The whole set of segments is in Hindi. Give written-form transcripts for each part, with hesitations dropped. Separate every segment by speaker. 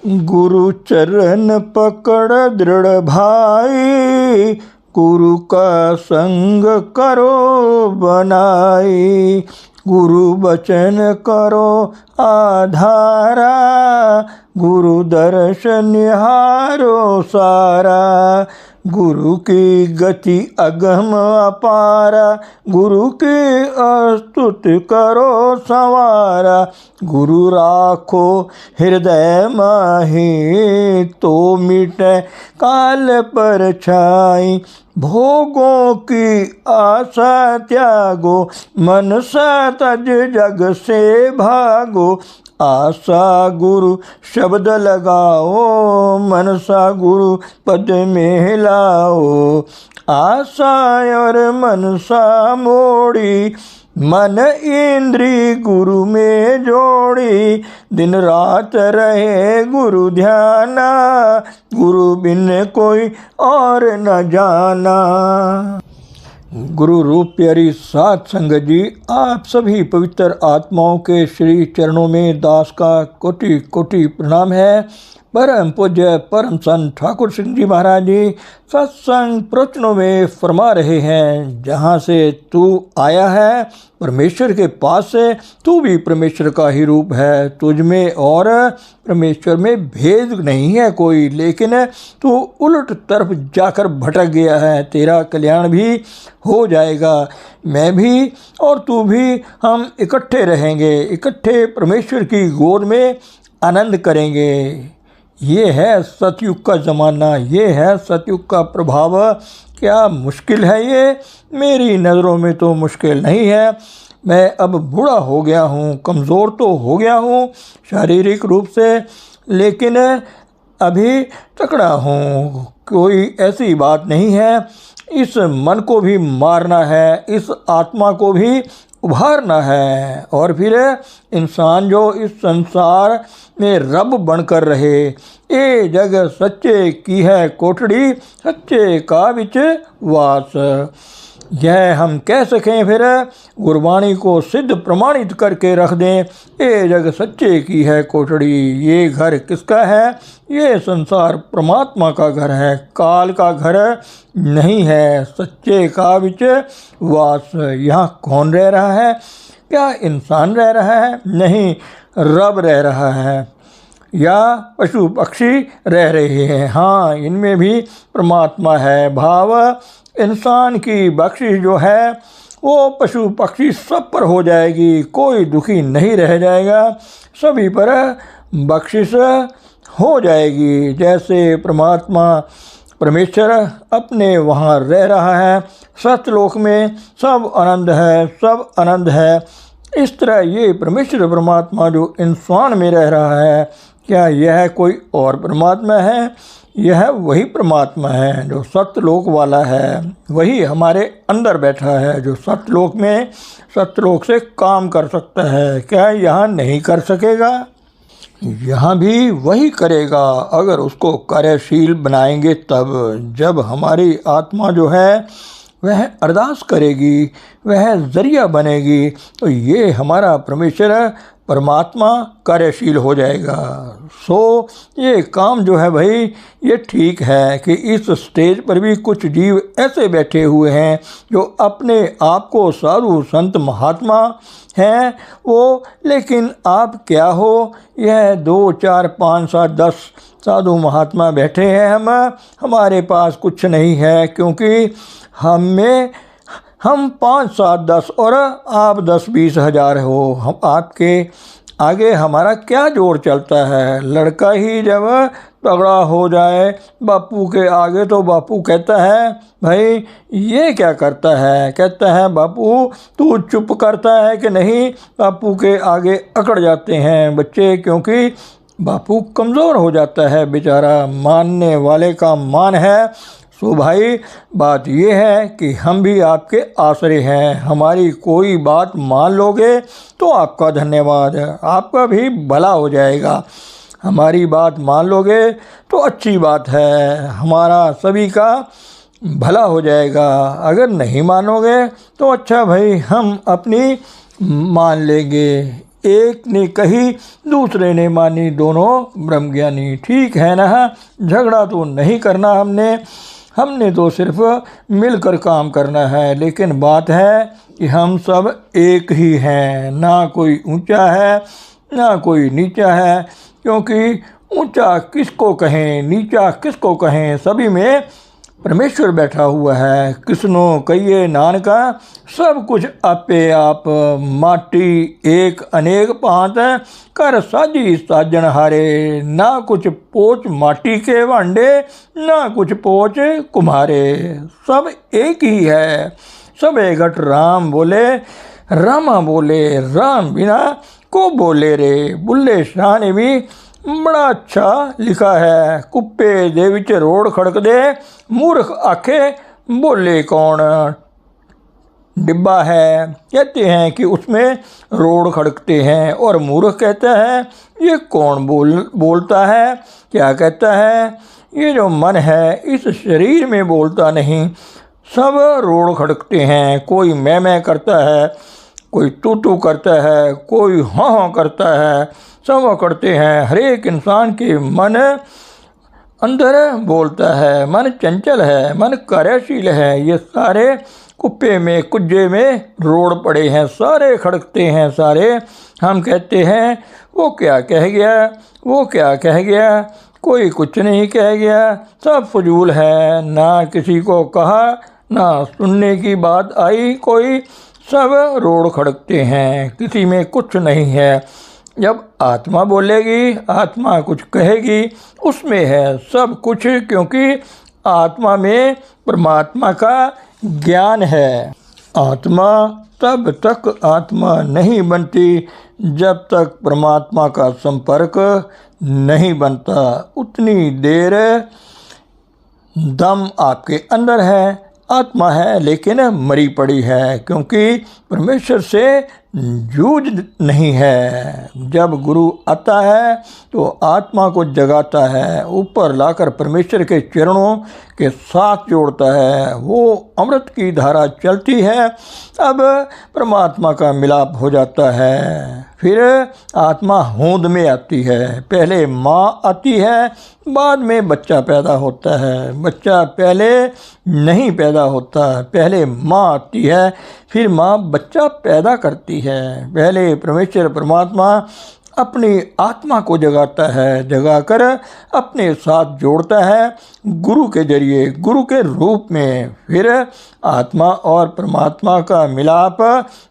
Speaker 1: गुरु चरण पकड़ दृढ़ भाई, गुरु का संग करो बनाई। गुरु वचन करो आधारा, गुरु दर्शन निहारो सारा। गुरु की गति अगम अपारा, गुरु की स्तुति करो संवारा। गुरु राखो हृदय माही, तो मिटे काल पर छाई। भोगों की आशा त्यागो, मन सा तज जग से भागो। आशा गुरु शब्द लगाओ, मनसा गुरु पद में लाओ। आशा और मनसा मोड़ी, मन इंद्री गुरु में जोड़ी। दिन रात रहे गुरु ध्याना, गुरु बिन कोई और न जाना। गुरु रूप प्यारी साध संगत जी, आप सभी पवित्र आत्माओं के श्री चरणों में दास का कोटि कोटि प्रणाम है। परम पूज्य परम संत ठाकुर सिंह जी महाराज जी सत्संग प्रवचनों में फरमा रहे हैं, जहाँ से तू आया है परमेश्वर के पास से, तू भी परमेश्वर का ही रूप है। तुझ में और परमेश्वर में भेद नहीं है कोई, लेकिन तू उलट तरफ जाकर भटक गया है। तेरा कल्याण भी हो जाएगा, मैं भी और तू भी, हम इकट्ठे रहेंगे, इकट्ठे परमेश्वर की गोद में आनंद करेंगे। ये है सतयुग का ज़माना, ये है सतयुग का प्रभाव। क्या मुश्किल है ये? मेरी नज़रों में तो मुश्किल नहीं है। मैं अब बूढ़ा हो गया हूँ, कमज़ोर तो हो गया हूँ शारीरिक रूप से, लेकिन अभी तकड़ा हूँ। कोई ऐसी बात नहीं है। इस मन को भी मारना है, इस आत्मा को भी उभारना है, और फिर इंसान जो इस संसार में रब बनकर रहे। ये जग सच्चे की है कोठड़ी, सच्चे का विच वास। यह हम कह सकें, फिर गुरबाणी को सिद्ध प्रमाणित करके रख दें। ये जग सच्चे की है कोठड़ी। ये घर किसका है? ये संसार परमात्मा का घर है, काल का घर नहीं है। सच्चे का विच वास। यहाँ कौन रह रहा है? क्या इंसान रह रहा है? नहीं, रब रह रहा है, या पशु पक्षी रह रहे हैं। हाँ, इनमें भी परमात्मा है। भाव इंसान की बख्शिश जो है वो पशु पक्षी सब पर हो जाएगी, कोई दुखी नहीं रह जाएगा, सभी पर बख्शिश हो जाएगी। जैसे परमात्मा परमेश्वर अपने वहाँ रह रहा है, सतलोक में सब आनंद है, सब आनंद है। इस तरह ये परमेश्वर परमात्मा जो इंसान में रह रहा है, क्या यह कोई और परमात्मा है? यह वही परमात्मा है जो सतलोक वाला है, वही हमारे अंदर बैठा है, जो सतलोक में सतलोक से काम कर सकता है। क्या यहाँ नहीं कर सकेगा? यहाँ भी वही करेगा, अगर उसको कार्यशील बनाएंगे तब। जब हमारी आत्मा जो है वह अरदास करेगी, वह जरिया बनेगी, तो ये हमारा परमेश्वर परमात्मा कार्यशील हो जाएगा। सो ये काम जो है भाई, ये ठीक है कि इस स्टेज पर भी कुछ जीव ऐसे बैठे हुए हैं जो अपने आप को साधु संत महात्मा हैं वो, लेकिन आप क्या हो? यह 2, 4, 5, 7, 10 साधु महात्मा बैठे हैं। हमारे पास कुछ नहीं है, क्योंकि हम 5, 7, 10 और आप 10, 20 हज़ार हो। हम आपके आगे हमारा क्या जोर चलता है? लड़का ही जब तगड़ा हो जाए बापू के आगे, तो बापू कहता है भाई ये क्या करता है? कहता है बापू तू चुप करता है कि नहीं? बापू के आगे अकड़ जाते हैं बच्चे, क्योंकि बापू कमज़ोर हो जाता है बेचारा, मानने वाले का मान है। तो भाई बात ये है कि हम भी आपके आसरे हैं। हमारी कोई बात मान लोगे तो आपका धन्यवाद है, आपका भी भला हो जाएगा। हमारी बात मान लोगे तो अच्छी बात है, हमारा सभी का भला हो जाएगा। अगर नहीं मानोगे तो अच्छा भाई, हम अपनी मान लेंगे। एक ने कही दूसरे ने मानी, दोनों ब्रह्मज्ञानी। ठीक है ना, झगड़ा तो नहीं करना हमने तो सिर्फ मिलकर काम करना है। लेकिन बात है कि हम सब एक ही हैं, ना कोई ऊंचा है ना कोई नीचा है। क्योंकि ऊंचा किसको कहें, नीचा किसको कहें, सभी में परमेश्वर बैठा हुआ है। किसनो कहिए नानका, सब कुछ आपे आप। माटी एक अनेक भांत, कर साजी साजन हारे। ना कुछ पोच माटी के भांडे, ना कुछ पोच कुम्हारे। सब एक ही है। सब घट राम बोले, रामा बोले, राम बिना को बोले रे। बुल्ले शाह ने भी बड़ा अच्छा लिखा है। कुप्पे दे विच रोड़ खड़क दे, मूर्ख आखे बोले कौन। डिब्बा है, कहते हैं कि उसमें रोड़ खड़कते हैं, और मूर्ख कहता है ये कौन बोलता है, क्या कहता है। ये जो मन है इस शरीर में बोलता नहीं। सब रोड़ खड़कते हैं। कोई मैं करता है, कोई तू करता है, कोई हाँ करता है, सब करते हैं। हर एक इंसान के मन अंदर बोलता है। मन चंचल है, मन कार्यशील है। ये सारे कुप्पे में कुज्जे में रोड़ पड़े हैं, सारे खड़कते हैं सारे। हम कहते हैं वो क्या कह गया, वो क्या कह गया, कोई कुछ नहीं कह गया। सब फजूल है, ना किसी को कहा ना सुनने की बात आई कोई। सब रोड़ खड़कते हैं, किसी में कुछ नहीं है। जब आत्मा बोलेगी, आत्मा कुछ कहेगी, उसमें है सब कुछ। क्योंकि आत्मा में परमात्मा का ज्ञान है। आत्मा तब तक आत्मा नहीं बनती जब तक परमात्मा का संपर्क नहीं बनता। उतनी देर दम आपके अंदर है, आत्मा है लेकिन मरी पड़ी है। क्योंकि परमेश्वर से जूझ नहीं है। जब गुरु आता है तो आत्मा को जगाता है, ऊपर लाकर परमेश्वर के चरणों के साथ जोड़ता है। वो अमृत की धारा चलती है, अब परमात्मा का मिलाप हो जाता है। फिर आत्मा होंद में आती है। पहले माँ आती है, बाद में बच्चा पैदा होता है। बच्चा पहले नहीं पैदा होता, पहले माँ आती है, फिर माँ बच्चा पैदा करती है। पहले परमेश्वर परमात्मा अपनी आत्मा को जगाता है, जगाकर अपने साथ जोड़ता है गुरु के जरिए, गुरु के रूप में। फिर आत्मा और परमात्मा का मिलाप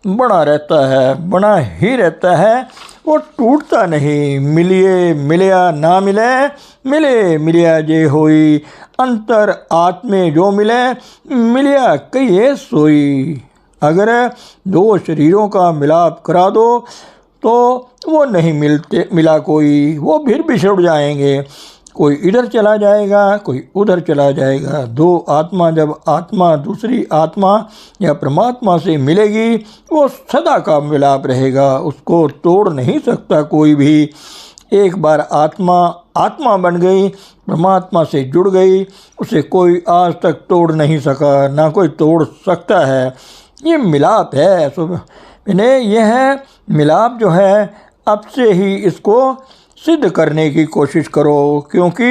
Speaker 1: बना रहता है, बना ही रहता है, वो टूटता नहीं। मिलिए मिलिया ना मिले, मिले मिलिया जे होई। अंतर आत्मे जो मिले, मिलिया कहिए सोई। अगर दो शरीरों का मिलाप करा दो तो वो नहीं मिला कोई, वो फिर बिछड़ जाएंगे। कोई इधर चला जाएगा, कोई उधर चला जाएगा। दो आत्मा, जब आत्मा दूसरी आत्मा या परमात्मा से मिलेगी, वो सदा का मिलाप रहेगा, उसको तोड़ नहीं सकता कोई भी। एक बार आत्मा बन गई, परमात्मा से जुड़ गई, उसे कोई आज तक तोड़ नहीं सका, ना कोई तोड़ सकता है। ये मिलाप है। यह मिलाप जो है, अब से ही इसको सिद्ध करने की कोशिश करो। क्योंकि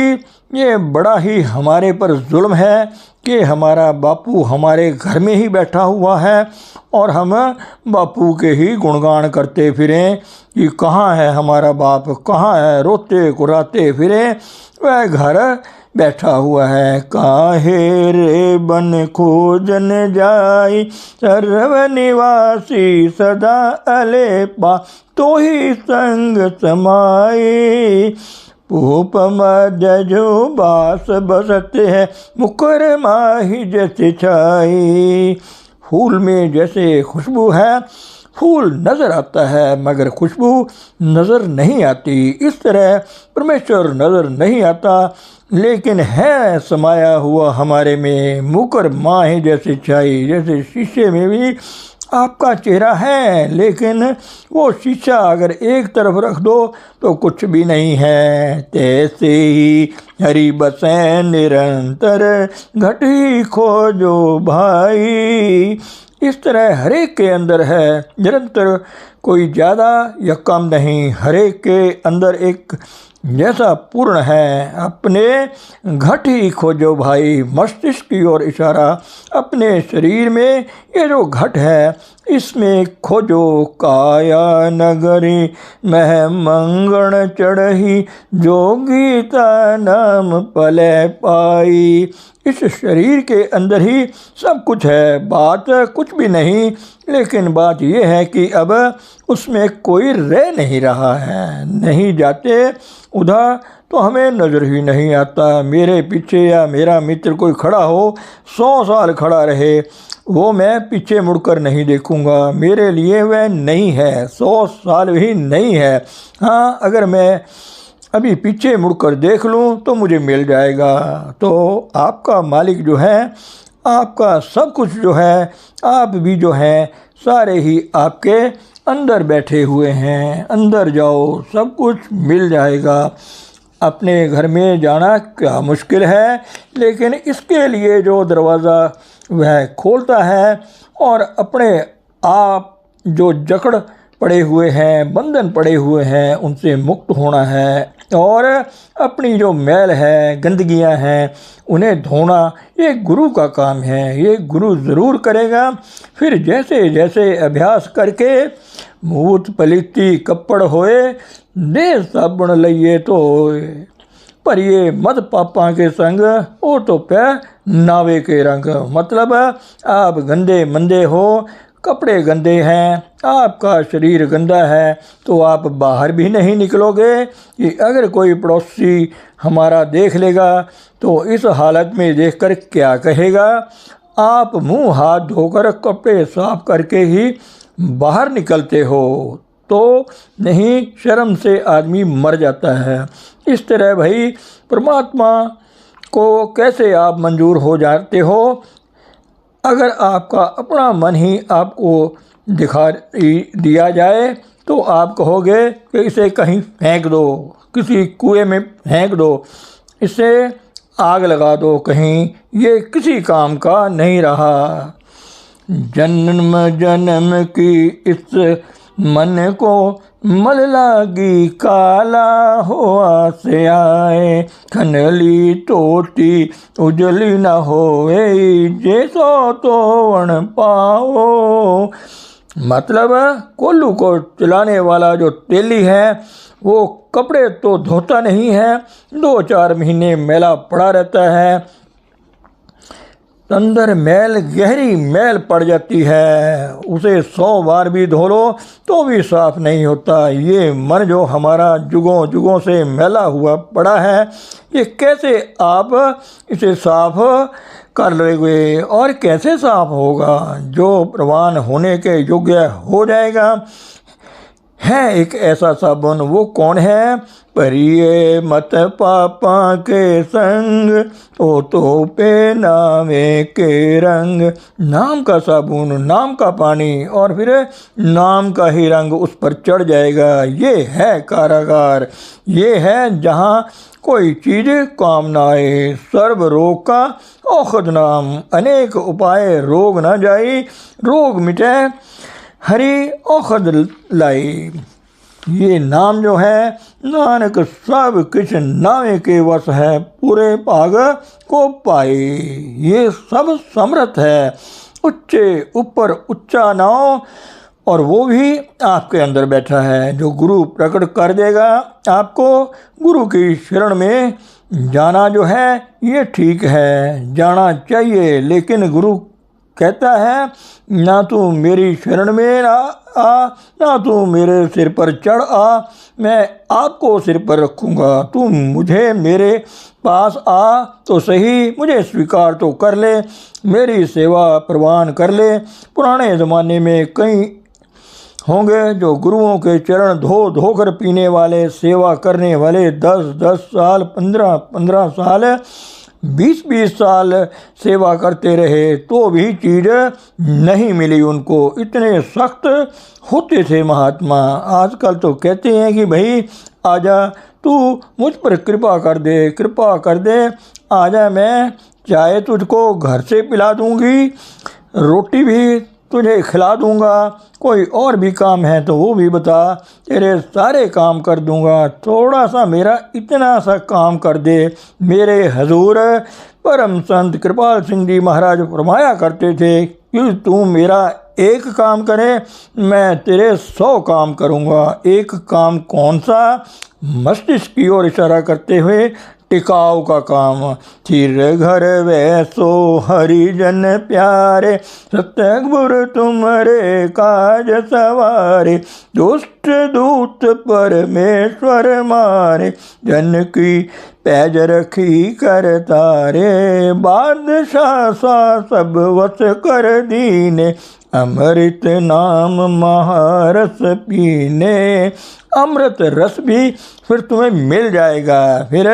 Speaker 1: ये बड़ा ही हमारे पर जुल्म है कि हमारा बापू हमारे घर में ही बैठा हुआ है और हम बापू के ही गुणगान करते फिरें कि कहाँ है हमारा बाप, कहाँ है, रोते कुराते फिरें। वह घर बैठा हुआ है। काहे रे बन खोजन जाई, सर्व निवासी सदा अलेपा, तो ही संग समाई। पूप मजो बास बसते हैं, मुकर माही जैसे छाई। फूल में जैसे खुशबू है, फूल नज़र आता है मगर खुशबू नज़र नहीं आती। इस तरह परमेश्वर नज़र नहीं आता लेकिन है समाया हुआ हमारे में। मुकर माही जैसे छाई, जैसे शीशे में भी आपका चेहरा है, लेकिन वो शीशा अगर एक तरफ रख दो तो कुछ भी नहीं है। तैसे ही हरि बसें निरंतर, घट ही खोजो भाई। इस तरह हर एक के अंदर है निरंतर, कोई ज़्यादा या कम नहीं, हर एक के अंदर एक जैसा पूर्ण है। अपने घट ही खोजो भाई, मस्तिष्क की ओर इशारा। अपने शरीर में ये जो घट है इसमें खोजो। काया नगरी मह मंगण चढ़ही, जोगीता नाम पले पाई। इस शरीर के अंदर ही सब कुछ है, बात कुछ भी नहीं, लेकिन बात यह है कि अब उसमें कोई रह नहीं रहा है। नहीं जाते उधर तो हमें नज़र ही नहीं आता। मेरे पीछे या मेरा मित्र कोई खड़ा हो, 100 साल खड़ा रहे, वो मैं पीछे मुड़कर नहीं देखूंगा। मेरे लिए वह नहीं है, 100 साल भी नहीं है। हाँ, अगर मैं अभी पीछे मुड़कर देख लूँ तो मुझे मिल जाएगा। तो आपका मालिक जो है, आपका सब कुछ जो है, आप भी जो हैं, सारे ही आपके अंदर बैठे हुए हैं। अंदर जाओ, सब कुछ मिल जाएगा। अपने घर में जाना क्या मुश्किल है, लेकिन इसके लिए जो दरवाज़ा वह खोलता है और अपने आप जो जकड़ पड़े हुए हैं, बंधन पड़े हुए हैं, उनसे मुक्त होना है। और अपनी जो मैल है, गंदगियां हैं, उन्हें धोना ये गुरु का काम है। ये गुरु ज़रूर करेगा। फिर जैसे जैसे अभ्यास करके मूत पलिती कपड़ होए, दे साबुन लइए तो पर ये मद पापा के संग, वो तो पे नावे के रंग। मतलब आप गंदे मंदे हो, कपड़े गंदे हैं, आपका शरीर गंदा है, तो आप बाहर भी नहीं निकलोगे। कि अगर कोई पड़ोसी हमारा देख लेगा तो इस हालत में देखकर क्या कहेगा। आप मुंह हाथ धोकर कपड़े साफ करके ही बाहर निकलते हो, तो नहीं, शर्म से आदमी मर जाता है। इस तरह भाई परमात्मा को कैसे आप मंजूर हो जाते हो, अगर आपका अपना मन ही आपको दिखा दिया जाए तो आप कहोगे कि इसे कहीं फेंक दो, किसी कुएं में फेंक दो, इसे आग लगा दो, कहीं ये किसी काम का नहीं रहा। जन्म जन्म की इस मन को मल लागी काला, हुआ से आए खनली टोटी उजली न होए, जैसो तो वन पाओ। मतलब कोल्लू को चलाने वाला जो तेली है वो कपड़े तो धोता नहीं है, 2-4 महीने मैला पड़ा रहता है, अंदर मैल गहरी मैल पड़ जाती है, उसे 100 बार भी धो लो तो भी साफ नहीं होता। ये मन जो हमारा जुगों जुगों से मैला हुआ पड़ा है, ये कैसे आप इसे साफ कर लोगे और कैसे साफ होगा। जो प्रवान होने के योग्य हो जाएगा है एक ऐसा साबुन, वो कौन है। परिये मत पापा के संग, ओ तो पे नामे के रंग। नाम का साबुन, नाम का पानी और फिर नाम का ही रंग उस पर चढ़ जाएगा। ये है कारागार, ये है जहाँ कोई चीज़ काम ना आए। सर्व रोग का औषध नाम, अनेक उपाय रोग न जाई, रोग मिटे हरि औषध लाई। ये नाम जो है, नानक सब किछ नामे के वश है, पूरे भाग को पाए। ये सब समर्थ है, उच्चे ऊपर उच्चा नाव, और वो भी आपके अंदर बैठा है। जो गुरु प्रकट कर देगा आपको, गुरु की शरण में जाना जो है ये ठीक है, जाना चाहिए। लेकिन गुरु कहता है, ना तू मेरी शरण में आ, ना तू मेरे सिर पर चढ़ आ, मैं आपको सिर पर रखूँगा। तू मुझे मेरे पास आ तो सही, मुझे स्वीकार तो कर ले, मेरी सेवा प्रवान कर ले। पुराने ज़माने में कई होंगे जो गुरुओं के चरण धो धोकर पीने वाले, सेवा करने वाले 10-10 साल, 15-15 साल 20-20 साल सेवा करते रहे तो भी चीज़ नहीं मिली उनको। इतने सख्त होते थे महात्मा। आजकल तो कहते हैं कि भाई आजा, तू मुझ पर कृपा कर दे, आजा, मैं चाय तुझको घर से पिला दूंगी, रोटी भी तुझे खिला दूंगा, कोई और भी काम है तो वो भी बता, तेरे सारे काम कर दूंगा, थोड़ा सा मेरा इतना सा काम कर दे। मेरे हजूर परम संत कृपाल सिंह जी महाराज फरमाया करते थे कि तू मेरा एक काम करे, मैं तेरे 100 काम करूंगा। एक काम कौन सा? मस्तिष्क की ओर इशारा करते हुए टिकाऊ का काम। थिर घर वैसो हरिजन प्यारे, सतगुरु तुम्हारे काज सवारे, दुष्ट दूत परमेश्वर मारे, जन की पैज रखी कर तारे, बादशाह सा सब वस कर दीने, अमृत नाम महारस पीने। अमृत रस भी फिर तुम्हें मिल जाएगा। फिर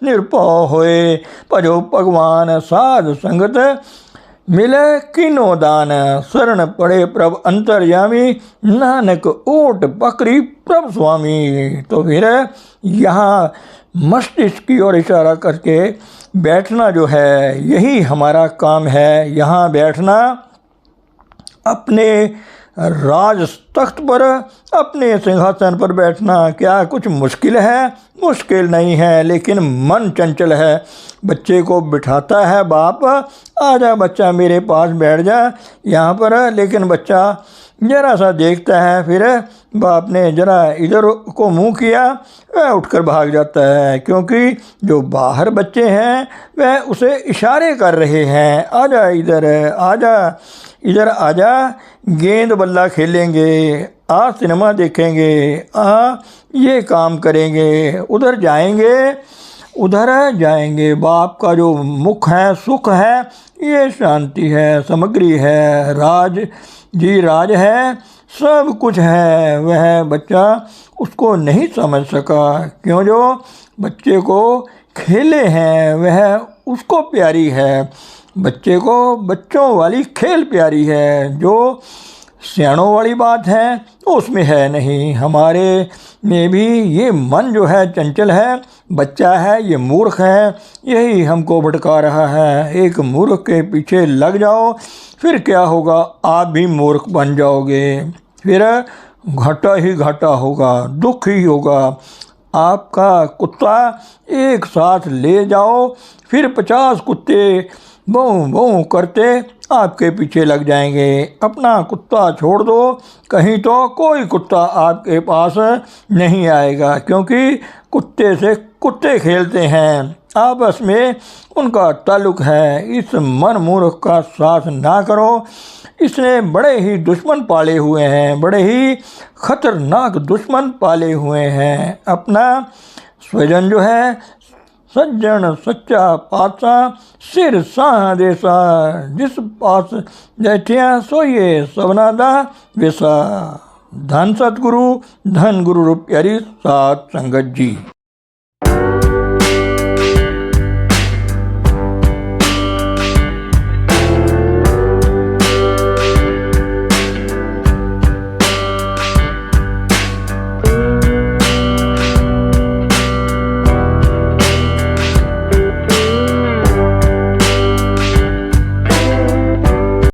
Speaker 1: निरपौ होए भजो भगवान, साध संगत मिले किनो दान, शरण पड़े प्रभ अंतर्यामी, नानक ऊट पकड़ी प्रभ स्वामी। तो फिर यहाँ मस्तिष्क की ओर इशारा करके बैठना जो है, यही हमारा काम है। यहाँ बैठना, अपने राज तख्त पर, अपने सिंहासन पर बैठना क्या कुछ मुश्किल है? मुश्किल नहीं है, लेकिन मन चंचल है। बच्चे को बिठाता है बाप, आजा बच्चा मेरे पास बैठ जा यहाँ पर, लेकिन बच्चा जरा सा देखता है, फिर बाप ने जरा इधर को मुंह किया, वह उठकर भाग जाता है, क्योंकि जो बाहर बच्चे हैं वह उसे इशारे कर रहे हैं, आजा इधर, आजा इधर, आजा गेंद बल्ला खेलेंगे, आ सिनेमा देखेंगे, आ ये काम करेंगे, उधर जाएंगे। बाप का जो मुख है, सुख है, ये शांति है, सामग्री है, राज है, सब कुछ है। वह बच्चा उसको नहीं समझ सका, क्यों? जो बच्चे को खेले हैं वह उसको प्यारी है, बच्चे को बच्चों वाली खेल प्यारी है। जो सियाणों वाली बात है उसमें है नहीं। हमारे में भी ये मन जो है चंचल है, बच्चा है, ये मूर्ख है, यही हमको भटका रहा है। एक मूर्ख के पीछे लग जाओ, फिर क्या होगा? आप भी मूर्ख बन जाओगे, फिर घाटा ही घाटा होगा, दुख ही होगा। आपका कुत्ता एक साथ ले जाओ, फिर 50 कुत्ते भौं भौं करते आपके पीछे लग जाएंगे। अपना कुत्ता छोड़ दो, कहीं तो कोई कुत्ता आपके पास नहीं आएगा, क्योंकि कुत्ते से कुत्ते खेलते हैं, आपस में उनका ताल्लुक है। इस मन मूर्ख का साथ ना करो, इसने बड़े ही दुश्मन पाले हुए हैं, बड़े ही खतरनाक दुश्मन पाले हुए हैं। अपना स्वजन जो है सज्जन सच्चा पासा, सिर साह देसा, जिस पास बैठिया सोइए सबना दा वेसा। धन सतगुरु, धन गुरु रूप प्यारी सात संगत जी।